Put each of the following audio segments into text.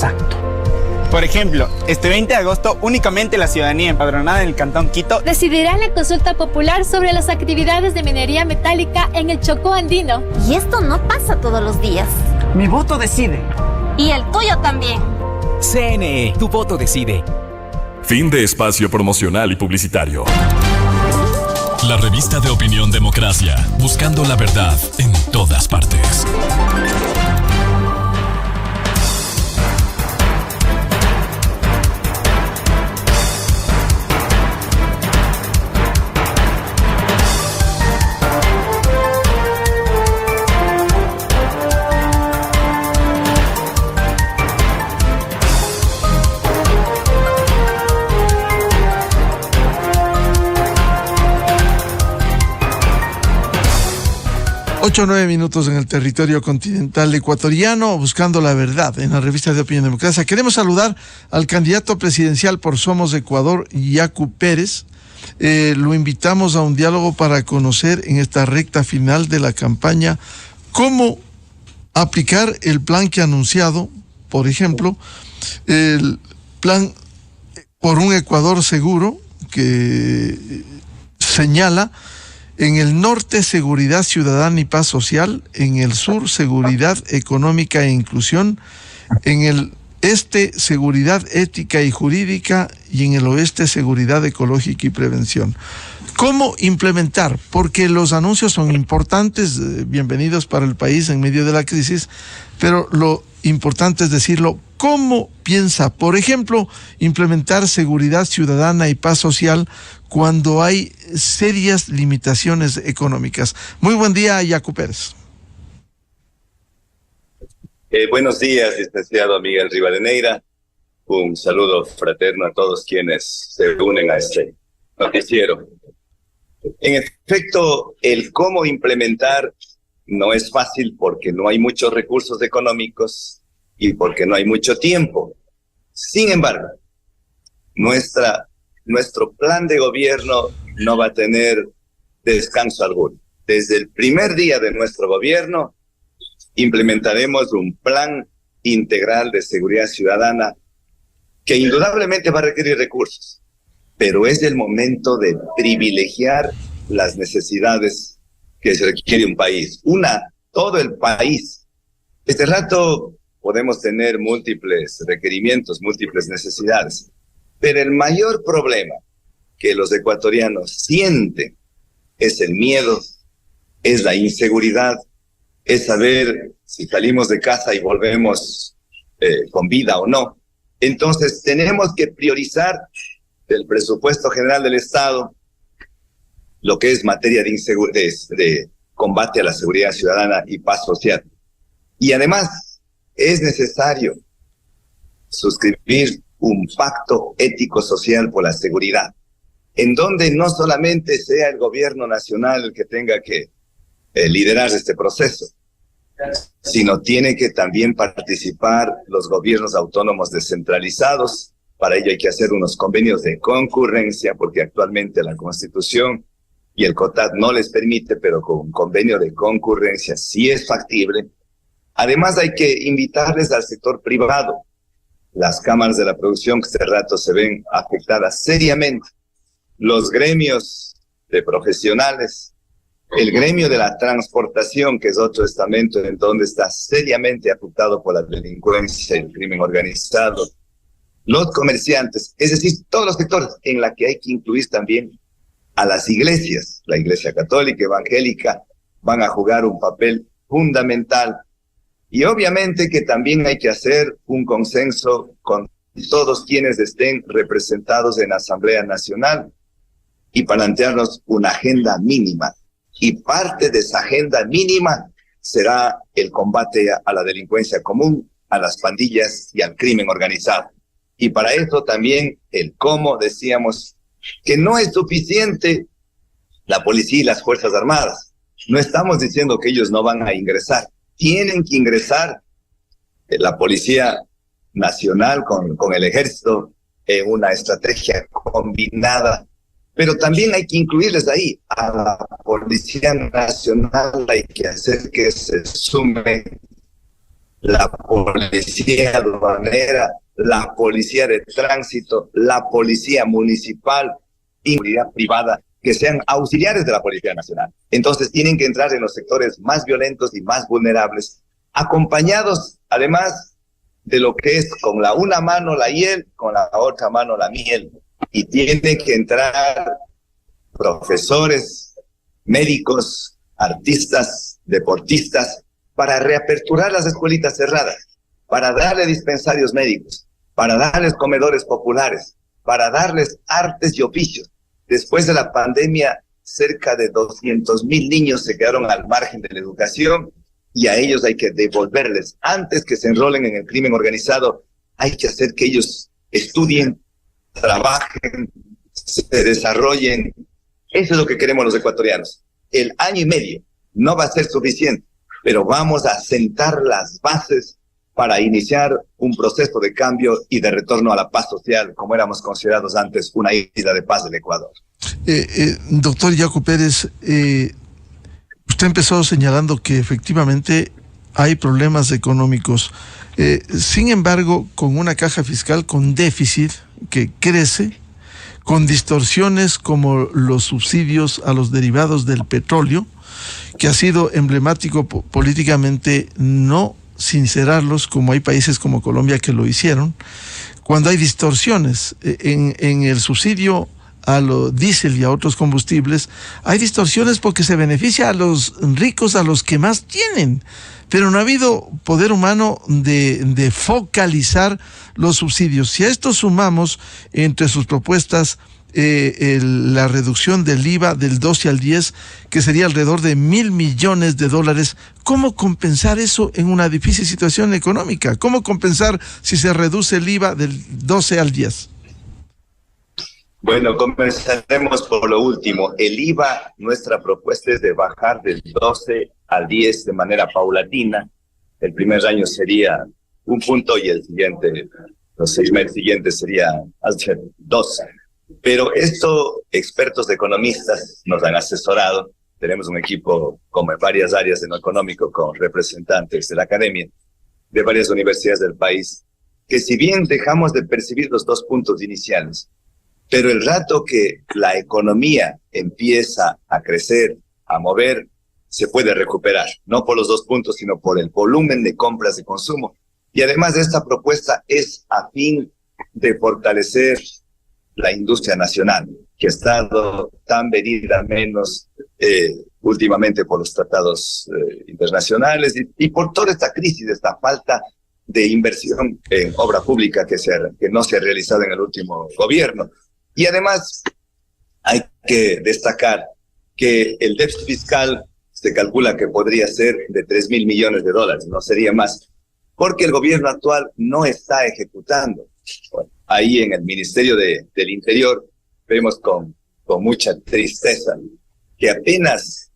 Exacto. Por ejemplo, este 20 de agosto únicamente la ciudadanía empadronada en el Cantón Quito decidirá en la consulta popular sobre las actividades de minería metálica en el Chocó andino. Y esto no pasa todos los días. Mi voto decide. Y el tuyo también. CNE, tu voto decide. Fin de espacio promocional y publicitario. La revista de opinión Democracia, buscando la verdad en todas partes. Ocho o 9 minutos en el territorio continental ecuatoriano, buscando la verdad en la revista de Opinión Democracia. Queremos saludar al candidato presidencial por Somos Ecuador, Yacu Pérez. Lo invitamos a un diálogo para conocer en esta recta final de la campaña cómo aplicar el plan que ha anunciado, por ejemplo, el plan por un Ecuador seguro, que señala: en el norte, seguridad ciudadana y paz social; en el sur, seguridad económica e inclusión; en el este, seguridad ética y jurídica; y en el oeste, seguridad ecológica y prevención. ¿Cómo implementar? Porque los anuncios son importantes, bienvenidos para el país en medio de la crisis, pero lo importante es decirlo. ¿Cómo piensa, por ejemplo, implementar seguridad ciudadana y paz social cuando hay serias limitaciones económicas? Muy buen día, Yacu Pérez. Buenos días, licenciado Miguel Rivadeneira. Un saludo fraterno a todos quienes se unen a este noticiero. En efecto, el cómo implementar no es fácil porque no hay muchos recursos económicos y porque no hay mucho tiempo. Sin embargo, nuestro plan de gobierno no va a tener descanso alguno. Desde el primer día de nuestro gobierno implementaremos un plan integral de seguridad ciudadana que indudablemente va a requerir recursos, pero es el momento de privilegiar las necesidades que se requiere un país. Todo el país. Este rato podemos tener múltiples requerimientos, múltiples necesidades, pero el mayor problema que los ecuatorianos sienten es el miedo, es la inseguridad, es saber si salimos de casa y volvemos con vida o no. Entonces tenemos que priorizar del presupuesto general del Estado lo que es materia de combate a la seguridad ciudadana y paz social. Y además es necesario suscribir un pacto ético-social por la seguridad, en donde no solamente sea el gobierno nacional el que tenga que liderar este proceso, sino tiene que también participar los gobiernos autónomos descentralizados. Para ello hay que hacer unos convenios de concurrencia, porque actualmente la Constitución y el COTAD no les permite, pero con un convenio de concurrencia sí es factible. Además hay que invitarles al sector privado. Las cámaras de la producción que este rato se ven afectadas seriamente, los gremios de profesionales, el gremio de la transportación, que es otro estamento en donde está seriamente afectado por la delincuencia y el crimen organizado, los comerciantes, es decir, todos los sectores en la que hay que incluir también a las iglesias. La Iglesia Católica, Evangélica, van a jugar un papel fundamental. Y obviamente que también hay que hacer un consenso con todos quienes estén representados en la Asamblea Nacional y plantearnos una agenda mínima. Y parte de esa agenda mínima será el combate a la delincuencia común, a las pandillas y al crimen organizado. Y para eso también el cómo, decíamos que no es suficiente la policía y las Fuerzas Armadas. No estamos diciendo que ellos no van a ingresar. Tienen que ingresar la Policía Nacional con el Ejército en una estrategia combinada, pero también hay que incluirles ahí a la Policía Nacional, hay que hacer que se sume la policía aduanera, la policía de tránsito, la policía municipal y seguridad privada, que sean auxiliares de la Policía Nacional. Entonces tienen que entrar en los sectores más violentos y más vulnerables, acompañados además de lo que es con la una mano la hiel, con la otra mano la miel. Y tienen que entrar profesores, médicos, artistas, deportistas, para reaperturar las escuelitas cerradas, para darle dispensarios médicos, para darles comedores populares, para darles artes y oficios. Después de la pandemia, cerca de 200,000 niños se quedaron al margen de la educación y a ellos hay que devolverles. Antes que se enrolen en el crimen organizado, hay que hacer que ellos estudien, trabajen, se desarrollen. Eso es lo que queremos los ecuatorianos. El año y medio no va a ser suficiente, pero vamos a sentar las bases para iniciar un proceso de cambio y de retorno a la paz social, como éramos considerados antes una isla de paz del Ecuador. Doctor Yacu Pérez, usted empezó señalando que efectivamente hay problemas económicos. Sin embargo, con una caja fiscal con déficit que crece, con distorsiones como los subsidios a los derivados del petróleo, que ha sido emblemático políticamente no sincerarlos, como hay países como Colombia que lo hicieron, cuando hay distorsiones en el subsidio a lo diésel y a otros combustibles, hay distorsiones porque se beneficia a los ricos, a los que más tienen, pero no ha habido poder humano de focalizar los subsidios. Si a esto sumamos entre sus propuestas la reducción del IVA del 12 al 10, que sería alrededor de $1,000 millones, ¿cómo compensar eso en una difícil situación económica? ¿Cómo compensar si se reduce el IVA del 12 al 10? Bueno, comenzaremos por lo último. El IVA, nuestra propuesta es de bajar del 12 al 10 de manera paulatina. El primer año sería 1 punto y el siguiente, los 6 meses siguientes sería 12. Pero esto, expertos economistas nos han asesorado. Tenemos un equipo como en varias áreas de lo económico con representantes de la academia, de varias universidades del país, que si bien dejamos de percibir los 2 puntos iniciales, pero el rato que la economía empieza a crecer, a mover, se puede recuperar, no por los 2 puntos, sino por el volumen de compras de consumo. Y además esta propuesta es a fin de fortalecer la industria nacional, que ha estado tan venida menos últimamente por los tratados internacionales y por toda esta crisis, esta falta de inversión en obra pública que no se ha realizado en el último gobierno. Y además hay que destacar que el déficit fiscal se calcula que podría ser de $3,000 millones, no sería más, porque el gobierno actual no está ejecutando. Bueno, ahí en el Ministerio del Interior vemos con mucha tristeza que apenas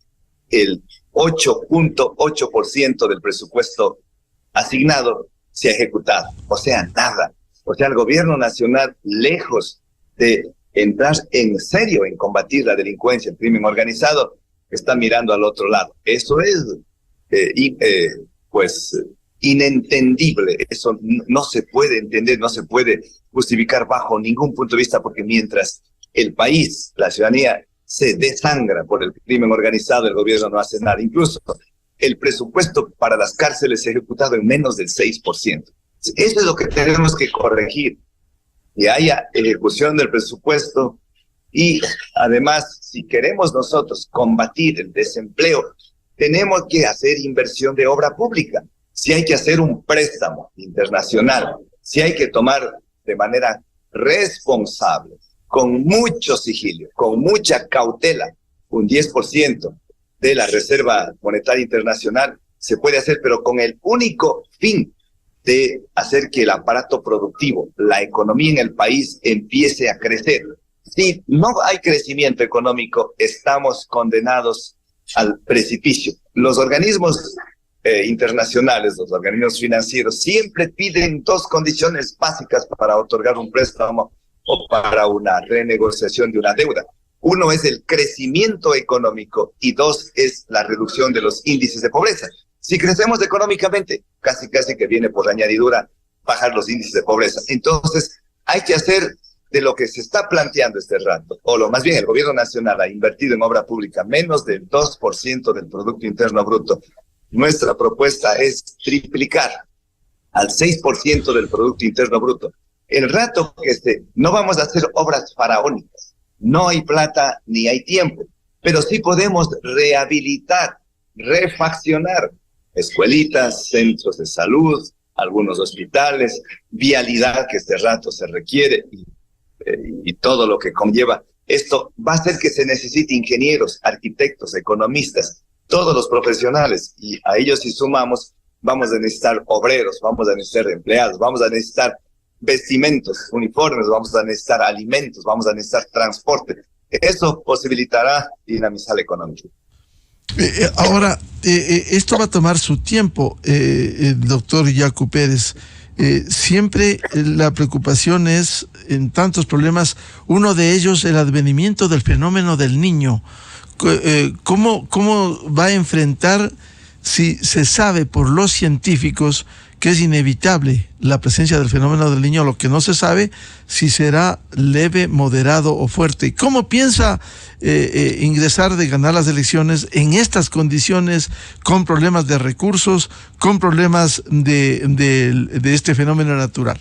el 8.8% del presupuesto asignado se ha ejecutado, o sea, nada. O sea, el gobierno nacional, lejos de entrar en serio en combatir la delincuencia, el crimen organizado, está mirando al otro lado. Eso es, inentendible. Eso no se puede entender, no se puede justificar bajo ningún punto de vista, porque mientras el país, la ciudadanía, se desangra por el crimen organizado, el gobierno no hace nada. Incluso el presupuesto para las cárceles se ha ejecutado en menos del 6%. Eso es lo que tenemos que corregir, que haya ejecución del presupuesto. Y además, si queremos nosotros combatir el desempleo, tenemos que hacer inversión de obra pública. Si hay que hacer un préstamo internacional, si hay que tomar de manera responsable, con mucho sigilio, con mucha cautela, un 10% de la Reserva Monetaria Internacional, se puede hacer, pero con el único fin de hacer que el aparato productivo, la economía en el país empiece a crecer. Si no hay crecimiento económico, estamos condenados al precipicio. Los organismos internacionales, los organismos financieros, siempre piden 2 condiciones básicas para otorgar un préstamo o para una renegociación de una deuda. 1 es el crecimiento económico y 2 es la reducción de los índices de pobreza. Si crecemos económicamente, casi que viene por añadidura bajar los índices de pobreza. Entonces, hay que hacer de lo que se está planteando este rato, o lo más bien el gobierno nacional ha invertido en obra pública menos del 2% del Producto Interno Bruto. Nuestra propuesta es triplicar al 6% del Producto Interno Bruto. El rato que no vamos a hacer obras faraónicas, no hay plata ni hay tiempo, pero sí podemos rehabilitar, refaccionar escuelitas, centros de salud, algunos hospitales, vialidad que este rato se requiere y todo lo que conlleva. Esto va a hacer que se necesite ingenieros, arquitectos, economistas, todos los profesionales, y a ellos si sumamos, vamos a necesitar obreros, vamos a necesitar empleados, vamos a necesitar vestimentos, uniformes, vamos a necesitar alimentos, vamos a necesitar transporte. Eso posibilitará dinamizar la economía. Ahora, esto va a tomar su tiempo, doctor Yacu Pérez. Siempre la preocupación es, en tantos problemas, uno de ellos el advenimiento del fenómeno del niño. ¿Cómo va a enfrentar, si se sabe por los científicos que es inevitable la presencia del fenómeno del niño, lo que no se sabe si será leve, moderado o fuerte? ¿Cómo piensa ingresar de ganar las elecciones en estas condiciones, con problemas de recursos, con problemas de este fenómeno natural?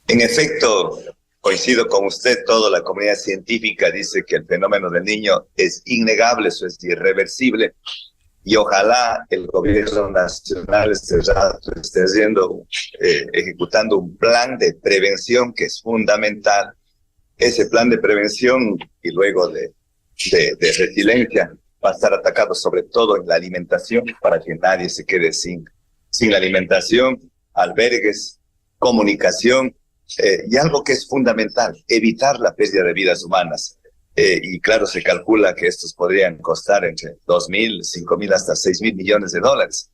En efecto, coincido con usted, toda la comunidad científica dice que el fenómeno del niño es innegable, eso es irreversible. Y ojalá el gobierno nacional esté ejecutando un plan de prevención que es fundamental. Ese plan de prevención y luego de resiliencia va a estar atacado sobre todo en la alimentación para que nadie se quede sin la alimentación, albergues, comunicación y algo que es fundamental, evitar la pérdida de vidas humanas. Y claro, se calcula que estos podrían costar entre 2.000, 5.000 hasta 6.000 millones de dólares.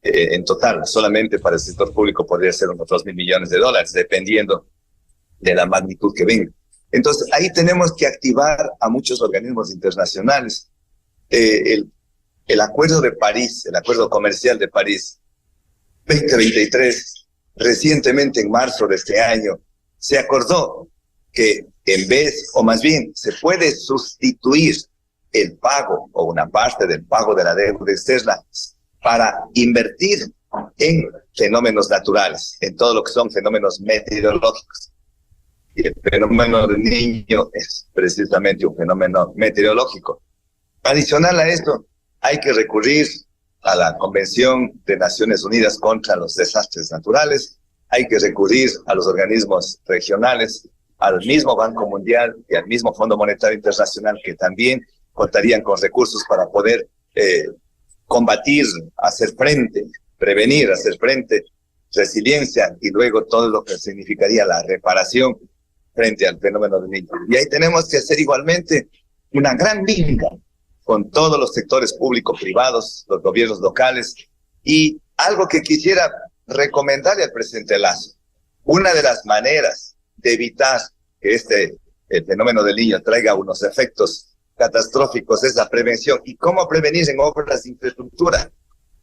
En total, solamente para el sector público podría ser unos 2.000 millones de dólares, dependiendo de la magnitud que venga. Entonces, ahí tenemos que activar a muchos organismos internacionales. El Acuerdo de París, el Acuerdo Comercial de París 2023, recientemente en marzo de este año, se acordó que en vez, o más bien, se puede sustituir el pago o una parte del pago de la deuda externa para invertir en fenómenos naturales, en todo lo que son fenómenos meteorológicos. Y el fenómeno del niño es precisamente un fenómeno meteorológico. Adicional a esto, hay que recurrir a la Convención de Naciones Unidas contra los Desastres Naturales, hay que recurrir a los organismos regionales, al mismo Banco Mundial y al mismo Fondo Monetario Internacional, que también contarían con recursos para poder combatir, hacer frente, prevenir, hacer frente, resiliencia y luego todo lo que significaría la reparación frente al fenómeno del niño. Y ahí tenemos que hacer igualmente una gran vinga con todos los sectores público-privados, los gobiernos locales, y algo que quisiera recomendarle al presidente Lasso. Una de las maneras de evitar que el fenómeno del niño traiga unos efectos catastróficos es la prevención. ¿Y cómo prevenir en obras de infraestructura?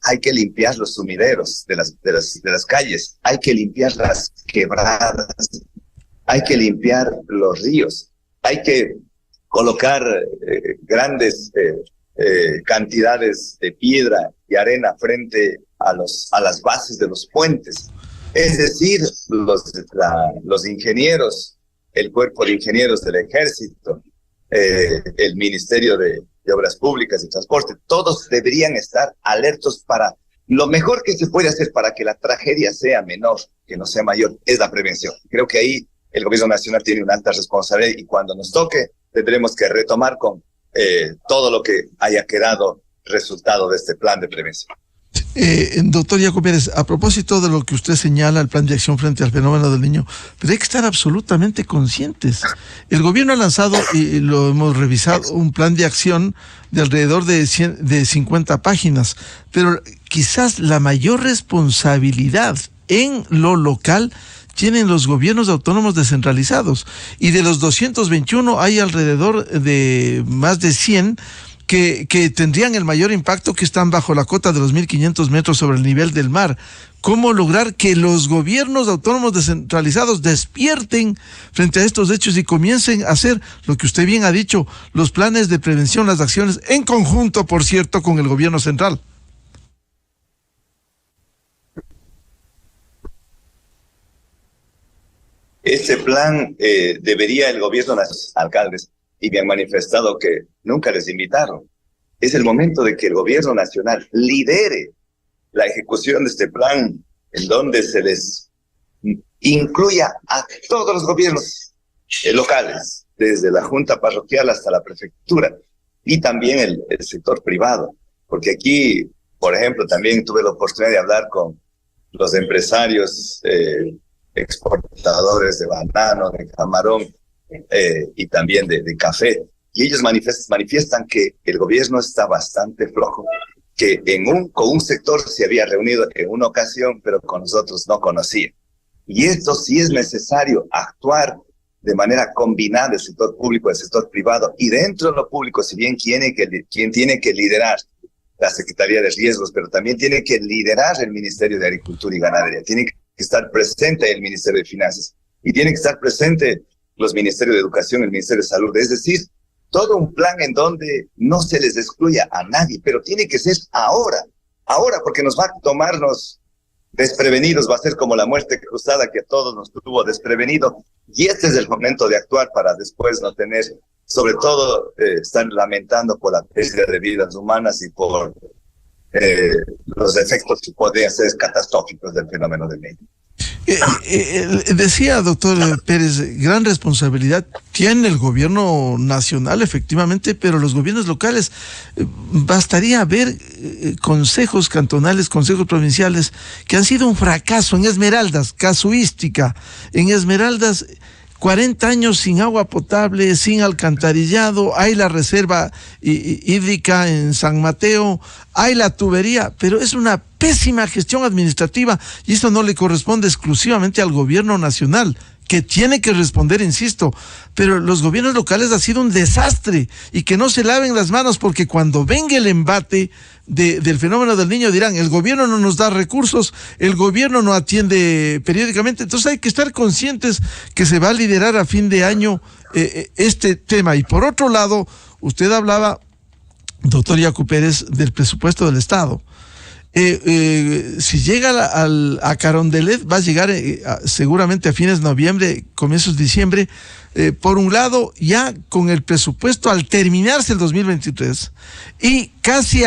Hay que limpiar los sumideros de las calles, hay que limpiar las quebradas, hay que limpiar los ríos, hay que colocar grandes cantidades de piedra y arena frente a las bases de los puentes. Es decir, los ingenieros, el cuerpo de ingenieros del ejército, el Ministerio de Obras Públicas y Transporte, todos deberían estar alertos para lo mejor que se puede hacer para que la tragedia sea menor, que no sea mayor, es la prevención. Creo que ahí el gobierno nacional tiene una alta responsabilidad y cuando nos toque tendremos que retomar con todo lo que haya quedado resultado de este plan de prevención. Doctor Yacu Pérez, a propósito de lo que usted señala, el plan de acción frente al fenómeno del niño, pero hay que estar absolutamente conscientes. El gobierno ha lanzado, y lo hemos revisado, un plan de acción de alrededor de 50 páginas, pero quizás la mayor responsabilidad en lo local tienen los gobiernos autónomos descentralizados, y de los 221 hay alrededor de más de 100 que tendrían el mayor impacto, que están bajo la cota de los 1.500 metros sobre el nivel del mar. ¿Cómo lograr que los gobiernos autónomos descentralizados despierten frente a estos hechos y comiencen a hacer lo que usted bien ha dicho, los planes de prevención, las acciones, en conjunto, por cierto, con el gobierno central? Este plan debería el gobierno, los alcaldes, y me han manifestado que nunca les invitaron. Es el momento de que el gobierno nacional lidere la ejecución de este plan, en donde se les incluya a todos los gobiernos locales, desde la junta parroquial hasta la prefectura, y también el sector privado. Porque aquí, por ejemplo, también tuve la oportunidad de hablar con los empresarios exportadores de banano, de camarón y también de café. Y ellos manifiestan que el gobierno está bastante flojo, que con un sector se había reunido en una ocasión, pero con nosotros no conocía. Y esto sí es necesario actuar de manera combinada, el sector público, el sector privado, y dentro de lo público, si bien quien tiene que liderar la Secretaría de Riesgos, pero también tiene que liderar el Ministerio de Agricultura y Ganadería, tiene que estar presente el Ministerio de Finanzas y tiene que estar presente los Ministerios de Educación, el Ministerio de Salud, es decir, todo un plan en donde no se les excluya a nadie, pero tiene que ser ahora, porque nos va a tomarnos desprevenidos, va a ser como la muerte cruzada que a todos nos tuvo desprevenido, y este es el momento de actuar para después no tener, sobre todo, estar lamentando por la pérdida de vidas humanas y por los efectos que podrían ser catastróficos del fenómeno del niño. Decía, doctor Pérez, gran responsabilidad tiene el gobierno nacional, efectivamente, pero los gobiernos locales, bastaría ver consejos cantonales, consejos provinciales, que han sido un fracaso. En Esmeraldas, casuística, en Esmeraldas, 40 años sin agua potable, sin alcantarillado, hay la reserva hídrica en San Mateo, hay la tubería, pero es una pésima gestión administrativa y esto no le corresponde exclusivamente al gobierno nacional, que tiene que responder, insisto, pero los gobiernos locales ha sido un desastre y que no se laven las manos, porque cuando venga el embate del fenómeno del niño dirán, el gobierno no nos da recursos, el gobierno no atiende periódicamente. Entonces hay que estar conscientes que se va a liderar a fin de año este tema. Y por otro lado, usted hablaba, doctor Yacu Pérez, del presupuesto del Estado. Si llega a Carondelet, va a llegar seguramente a fines de noviembre, comienzos de diciembre, por un lado ya con el presupuesto al terminarse el 2023 y casi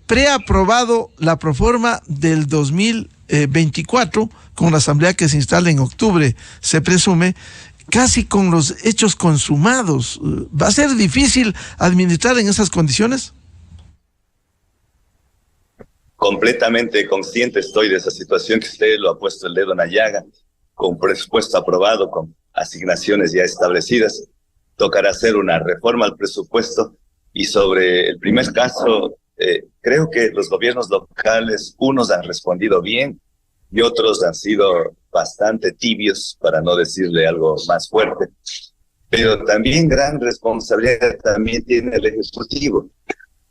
preaprobado la proforma del 2024 con la asamblea que se instala en octubre, se presume, casi con los hechos consumados. ¿Va a ser difícil administrar en esas condiciones? Completamente consciente estoy de esa situación, que usted lo ha puesto el dedo en la llaga, con presupuesto aprobado, con asignaciones ya establecidas. Tocará hacer una reforma al presupuesto. Y sobre el primer caso, creo que los gobiernos locales, unos han respondido bien y otros han sido bastante tibios, para no decirle algo más fuerte. Pero también gran responsabilidad también tiene el Ejecutivo.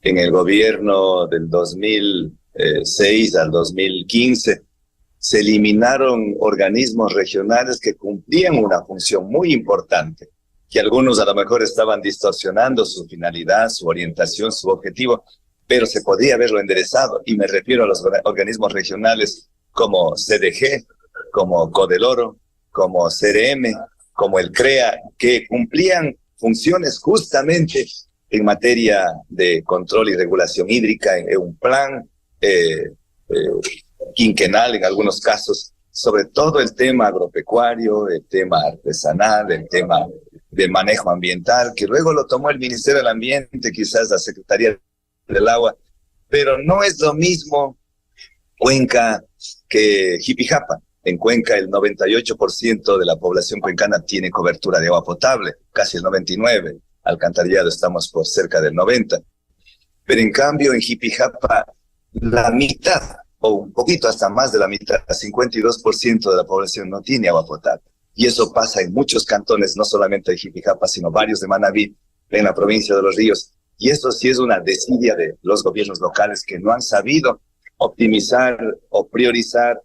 En el gobierno del 2006 al 2015 se eliminaron organismos regionales que cumplían una función muy importante, que algunos a lo mejor estaban distorsionando su finalidad, su orientación, su objetivo, pero se podría haberlo enderezado. Y me refiero a los organismos regionales como CDG, como Codeloro, como CRM, como el CREA, que cumplían funciones justamente en materia de control y regulación hídrica, en un plan quinquenal en algunos casos, sobre todo el tema agropecuario, el tema artesanal, el tema de manejo ambiental, que luego lo tomó el Ministerio del Ambiente, quizás la Secretaría del Agua, pero no es lo mismo Cuenca que Jipijapa. En Cuenca el 98% de la población cuencana tiene cobertura de agua potable, casi el 99%, alcantarillado estamos por cerca del 90%, pero en cambio en Jipijapa la mitad, o un poquito hasta más de la mitad, 52% de la población no tiene agua potable. Y eso pasa en muchos cantones, no solamente de Jipijapa, sino varios de Manabí, en la provincia de Los Ríos. Y eso sí es una desidia de los gobiernos locales que no han sabido optimizar o priorizar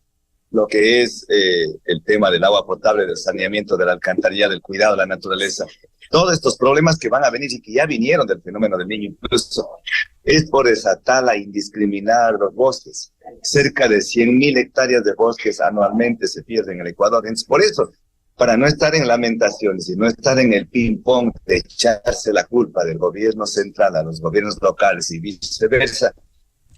lo que es el tema del agua potable, del saneamiento, del alcantarillado, del cuidado de la naturaleza. Todos estos problemas que van a venir y que ya vinieron del fenómeno del Niño, incluso es por esa tala indiscriminada de los bosques. Cerca de 100.000 hectáreas de bosques anualmente se pierden en el Ecuador. Entonces, por eso, para no estar en lamentaciones y no estar en el ping-pong de echarse la culpa del gobierno central a los gobiernos locales y viceversa,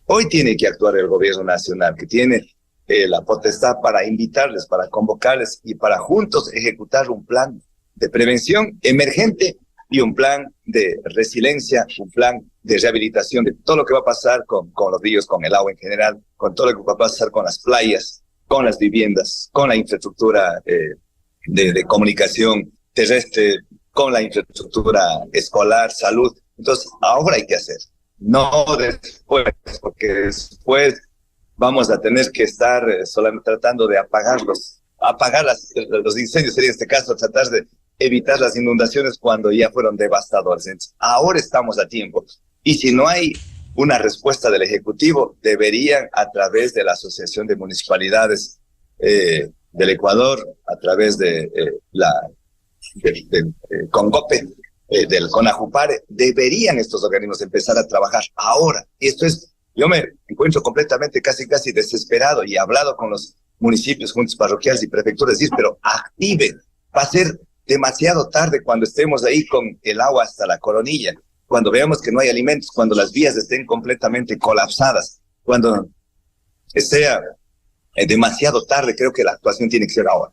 hoy tiene que actuar el gobierno nacional, que tiene la potestad para invitarles, para convocarles y para juntos ejecutar un plan de prevención emergente y un plan de resiliencia, un plan de rehabilitación de todo lo que va a pasar con los ríos, con el agua en general, con todo lo que va a pasar con las playas, con las viviendas, con la infraestructura de comunicación terrestre, con la infraestructura escolar, salud. Entonces, ahora hay que hacer, no después, porque después vamos a tener que estar solamente tratando de apagar los incendios, sería en este caso tratar de evitar las inundaciones cuando ya fueron devastadores. Entonces, ahora estamos a tiempo. Y si no hay una respuesta del Ejecutivo, deberían, a través de la Asociación de Municipalidades del Ecuador, a través de del CONGOPE, del CONAJUPARE, deberían estos organismos empezar a trabajar ahora. Y esto es, yo me encuentro completamente casi desesperado y he hablado con los municipios, juntas parroquiales y prefecturas, decir, pero activen, va a ser demasiado tarde cuando estemos ahí con el agua hasta la coronilla, cuando veamos que no hay alimentos, cuando las vías estén completamente colapsadas, cuando sea demasiado tarde. Creo que la actuación tiene que ser ahora.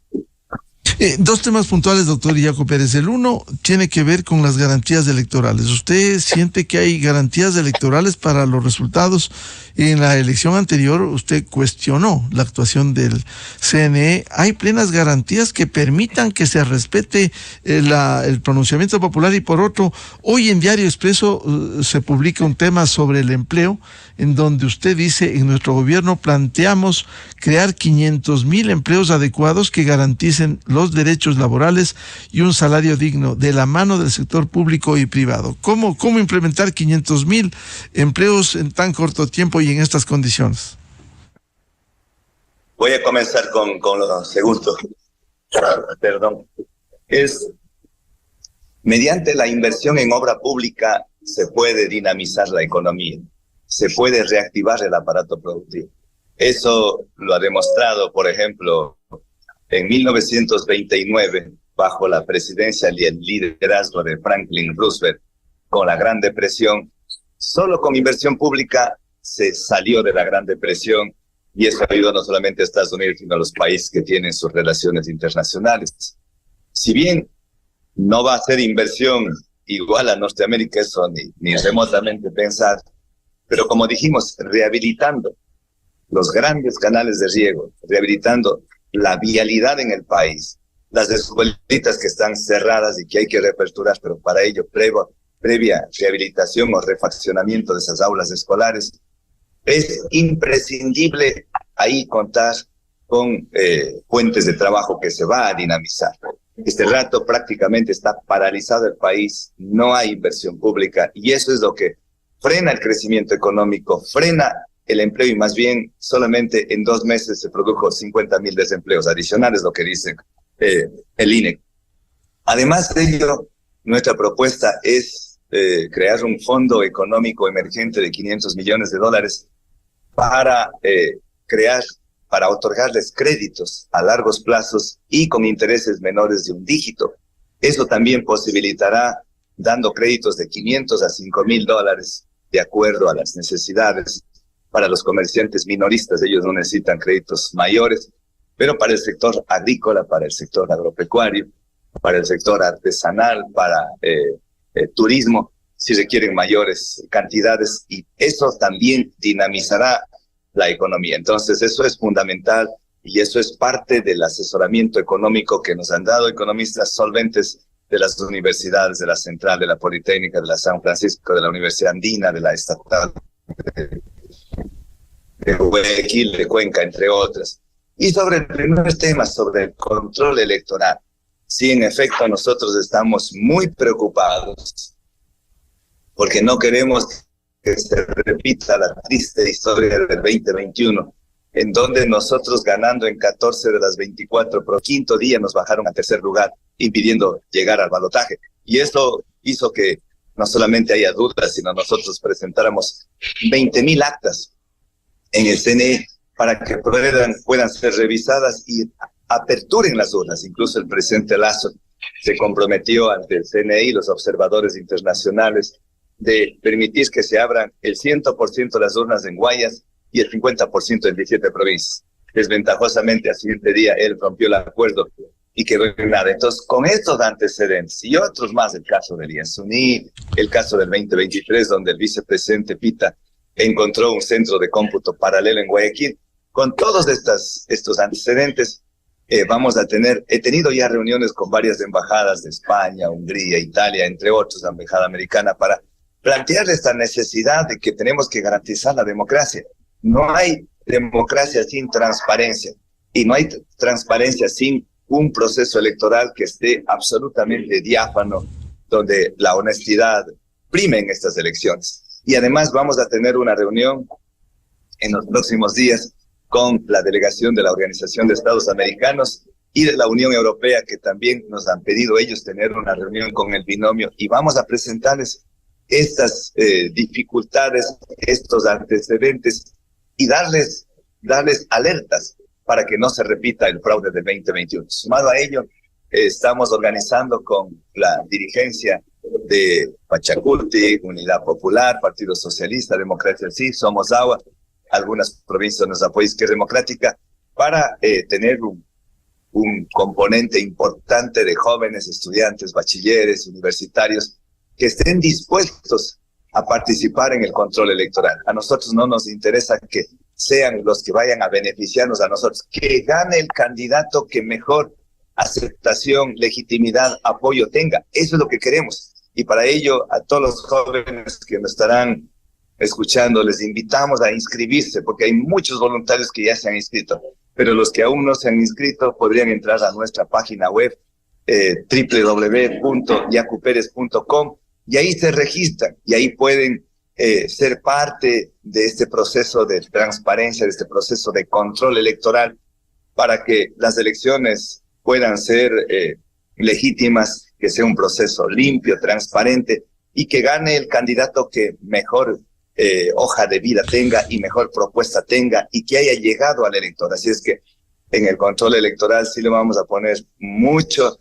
Dos temas puntuales, doctor Yacu Pérez. El uno tiene que ver con las garantías electorales. ¿Usted siente que hay garantías electorales para los resultados? En la elección anterior usted cuestionó la actuación del CNE. ¿Hay plenas garantías que permitan que se respete el pronunciamiento popular? Y por otro, hoy en Diario Expreso se publica un tema sobre el empleo, en donde usted dice: en nuestro gobierno planteamos crear 500,000 empleos adecuados que garanticen los derechos laborales y un salario digno de la mano del sector público y privado. ¿Cómo implementar 500,000 empleos en tan corto tiempo y en estas condiciones? Voy a comenzar con lo segundo. Perdón. Es mediante la inversión en obra pública se puede dinamizar la economía, se puede reactivar el aparato productivo. Eso lo ha demostrado, por ejemplo, en 1929, bajo la presidencia y el liderazgo de Franklin Roosevelt, con la Gran Depresión. Solo con inversión pública se salió de la Gran Depresión, y eso ayudó no solamente a Estados Unidos, sino a los países que tienen sus relaciones internacionales. Si bien no va a ser inversión igual a Norteamérica, eso ni remotamente pensar, pero como dijimos, rehabilitando los grandes canales de riego, rehabilitando la vialidad en el país, las escuelitas que están cerradas y que hay que reaperturar, pero para ello previa rehabilitación o refaccionamiento de esas aulas escolares, es imprescindible ahí contar con fuentes de trabajo que se va a dinamizar. Este rato prácticamente está paralizado el país, no hay inversión pública, y eso es lo que frena el crecimiento económico, frena el empleo, y más bien solamente en 2 meses se produjo 50,000 desempleos adicionales, lo que dice el INE. Además de ello, nuestra propuesta es crear un fondo económico emergente de $500 millones para para otorgarles créditos a largos plazos y con intereses menores de 1 dígito. Eso también posibilitará dando créditos de $500 a $5,000 de acuerdo a las necesidades. Para los comerciantes minoristas, ellos no necesitan créditos mayores, pero para el sector agrícola, para el sector agropecuario, para el sector artesanal, para turismo, sí requieren mayores cantidades, y eso también dinamizará la economía. Entonces, eso es fundamental, y eso es parte del asesoramiento económico que nos han dado economistas solventes de las universidades, de la Central, de la Politécnica, de la San Francisco, de la Universidad Andina, de la Estatal de Guayaquil, de Cuenca, entre otras. Y sobre el primer tema, sobre el control electoral, sí, en efecto, nosotros estamos muy preocupados porque no queremos que se repita la triste historia del 2021, en donde nosotros ganando en 14 de las 24, pero quinto día nos bajaron a tercer lugar, impidiendo llegar al balotaje. Y esto hizo que no solamente haya dudas, sino nosotros presentáramos 20.000 actas en el CNE para que puedan ser revisadas y aperturen las urnas. Incluso el presidente Lasso se comprometió ante el CNE y los observadores internacionales de permitir que se abran el 100% de las urnas en Guayas y el 50% en 17 provincias. Desventajosamente, al siguiente día, él rompió el acuerdo y quedó en nada. Entonces, con estos antecedentes y otros más, el caso del Yasuní, el caso del 2023, donde el vicepresidente Pita encontró un centro de cómputo paralelo en Guayaquil, con todos estos antecedentes, he tenido ya reuniones con varias embajadas de España, Hungría, Italia, entre otros, la embajada americana, para plantear esta necesidad de que tenemos que garantizar la democracia. No hay democracia sin transparencia, y no hay transparencia sin un proceso electoral que esté absolutamente diáfano, donde la honestidad prime en estas elecciones. Y además vamos a tener una reunión en los próximos días con la delegación de la Organización de Estados Americanos y de la Unión Europea, que también nos han pedido ellos tener una reunión con el binomio, y vamos a presentarles estas dificultades, estos antecedentes, y darles alertas para que no se repita el fraude del 2021. Sumado a ello, estamos organizando con la dirigencia de Pachacuti, Unidad Popular, Partido Socialista, Democracia Sí, Somos Agua, algunas provincias nos apoyan Izquierda Democrática, para tener un componente importante de jóvenes, estudiantes, bachilleres, universitarios, que estén dispuestos a participar en el control electoral. A nosotros no nos interesa que sean los que vayan a beneficiarnos a nosotros, que gane el candidato que mejor aceptación, legitimidad, apoyo tenga. Eso es lo que queremos. Y para ello, a todos los jóvenes que nos estarán escuchando, les invitamos a inscribirse, porque hay muchos voluntarios que ya se han inscrito, pero los que aún no se han inscrito podrían entrar a nuestra página web, www.yacuperez.com, y ahí se registran, y ahí pueden ser parte de este proceso de transparencia, de este proceso de control electoral, para que las elecciones puedan ser legítimas, que sea un proceso limpio, transparente, y que gane el candidato que mejor hoja de vida tenga y mejor propuesta tenga, y que haya llegado al elector. Así es que en el control electoral sí le vamos a poner mucho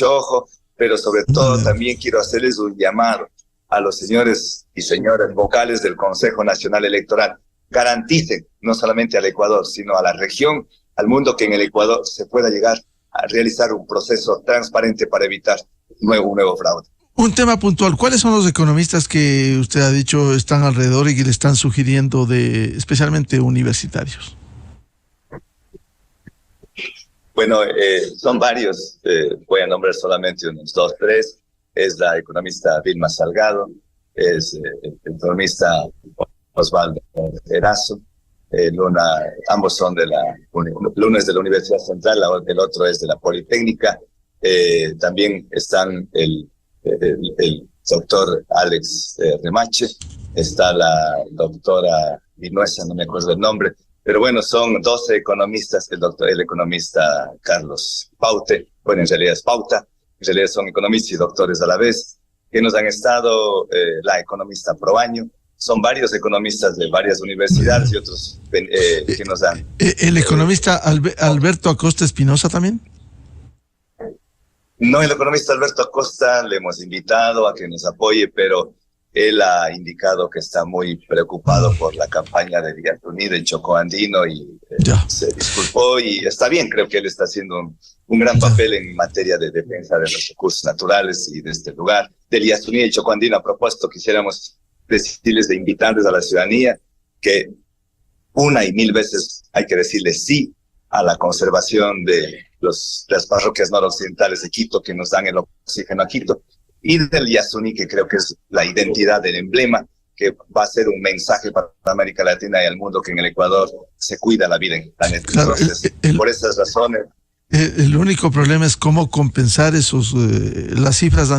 ojo, pero sobre todo también quiero hacerles un llamado a los señores y señoras vocales del Consejo Nacional Electoral. Garanticen, no solamente al Ecuador, sino a la región, al mundo, que en el Ecuador se pueda llegar a realizar un proceso transparente para evitar un nuevo fraude. Un tema puntual, ¿cuáles son los economistas que usted ha dicho están alrededor y que le están sugiriendo, especialmente universitarios? Bueno, son varios, voy a nombrar solamente unos 2, 3. Es la economista Vilma Salgado, es el economista Osvaldo Erazo, ambos son uno es de la Universidad Central, el otro es de la Politécnica. También están el doctor Alex Remache, está la doctora Vinuesa, no me acuerdo el nombre, pero bueno, son 12 economistas, el economista Carlos Paute, bueno, en realidad es Pauta, en realidad son economistas y doctores a la vez, que nos han estado, la economista Proaño, son varios economistas de varias universidades y otros que nos han... ¿El economista Alberto Acosta Espinosa también? No, el economista Alberto Acosta le hemos invitado a que nos apoye, pero él ha indicado que está muy preocupado por la campaña de Yasuní del Chocó Andino y se disculpó, y está bien, creo que él está haciendo un gran papel en materia de defensa de los recursos naturales y de este lugar. Del Yasuní y el Chocó Andino, a propósito, quisiéramos decirles, de invitarles a la ciudadanía que una y mil veces hay que decirles sí a la conservación de las parroquias noroccidentales de Quito, que nos dan el oxígeno a Quito, y del Yasuní, que creo que es la identidad del emblema, que va a ser un mensaje para América Latina y al mundo, que en el Ecuador se cuida la vida en el planeta. Entonces, por esas razones, El único problema es cómo compensar esos. Las cifras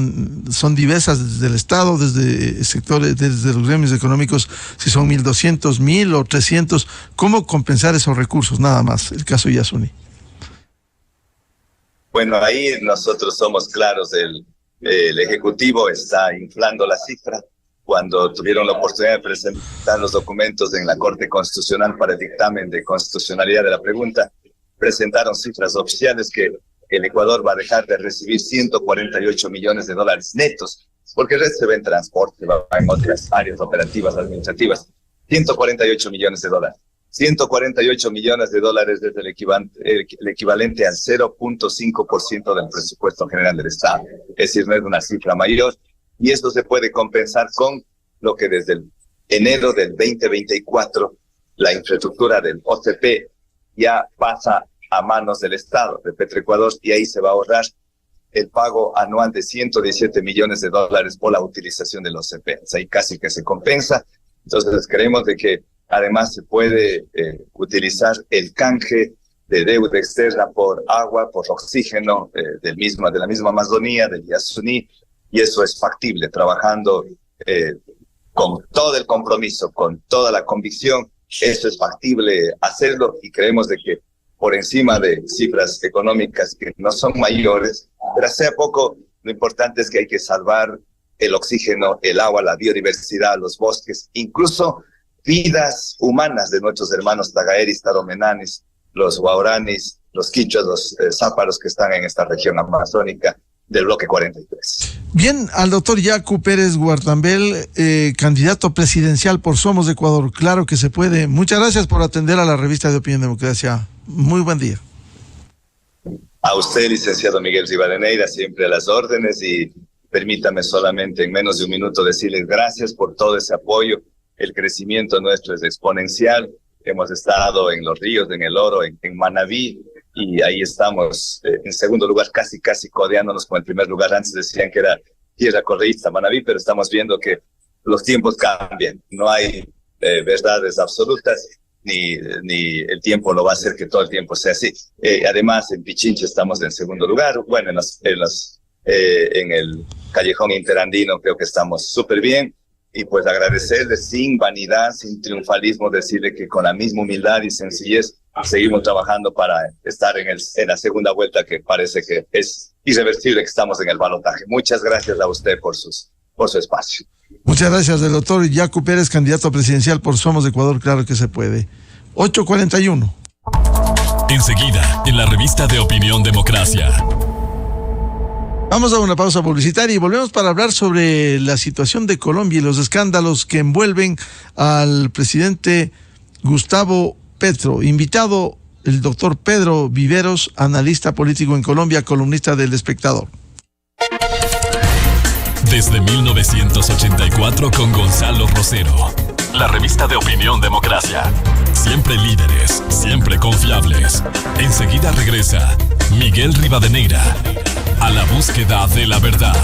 son diversas desde el Estado, desde sectores, desde los gremios económicos, si son 1.200, 1.000 o 300. ¿Cómo compensar esos recursos? Nada más, el caso Yasuni. Bueno, ahí nosotros somos claros. El Ejecutivo está inflando la cifra. Cuando tuvieron la oportunidad de presentar los documentos en la Corte Constitucional para el dictamen de constitucionalidad de la pregunta, presentaron cifras oficiales que el Ecuador va a dejar de recibir $148 millones netos, porque el resto se ve en transporte, va en otras áreas operativas, administrativas. $148 millones. $148 millones desde el equivalente al 0.5% del presupuesto general del Estado. Es decir, no es una cifra mayor, y esto se puede compensar con lo que desde el enero del 2024 la infraestructura del OCP ya pasa a manos del Estado, de Petroecuador, y ahí se va a ahorrar el pago anual de $117 millones por la utilización del OCP. O sea, ahí casi que se compensa. Entonces creemos de que además se puede utilizar el canje de deuda externa por agua, por oxígeno de la misma Amazonía, del Yasuní, y eso es factible, trabajando con todo el compromiso, con toda la convicción. Eso es factible hacerlo, y creemos de que por encima de cifras económicas que no son mayores, pero sea poco, lo importante es que hay que salvar el oxígeno, el agua, la biodiversidad, los bosques, incluso vidas humanas de nuestros hermanos tagaeris, taromenanis, los guauranis, los quichuas, los záparos que están en esta región amazónica del bloque 43. Bien, al doctor Yacu Pérez Guartambel, candidato presidencial por Somos de Ecuador. Claro que se puede. Muchas gracias por atender a la revista de Opinión Democracia. Muy buen día. A usted, licenciado Miguel Rivadeneira, siempre a las órdenes, y permítame solamente en menos de un minuto decirles gracias por todo ese apoyo. El crecimiento nuestro es exponencial. Hemos estado en Los Ríos, en El Oro, en Manabí, y ahí estamos en segundo lugar, casi codeándonos con el primer lugar. Antes decían que era tierra correísta Manabí, pero estamos viendo que los tiempos cambian. No hay verdades absolutas, ni el tiempo lo va a hacer que todo el tiempo sea así. Además, en Pichincha estamos en segundo lugar. Bueno, en el Callejón Interandino creo que estamos súper bien. Y pues agradecerles sin vanidad, sin triunfalismo, decirle que con la misma humildad y sencillez seguimos trabajando para estar en la segunda vuelta, que parece que es irreversible, que estamos en el balotaje. Muchas gracias a usted por su espacio. Muchas gracias, el doctor Yacu Pérez, candidato presidencial por Somos de Ecuador. Claro que se puede. 8:41. Enseguida, en la revista de Opinión Democracia. Vamos a una pausa publicitaria y volvemos para hablar sobre la situación de Colombia y los escándalos que envuelven al presidente Gustavo Petro. Invitado el doctor Pedro Viveros, analista político en Colombia, columnista del Espectador. Desde 1984 con Gonzalo Rosero. La revista de Opinión Democracia. Siempre líderes, siempre confiables. Enseguida regresa Miguel Rivadeneira a la búsqueda de la verdad.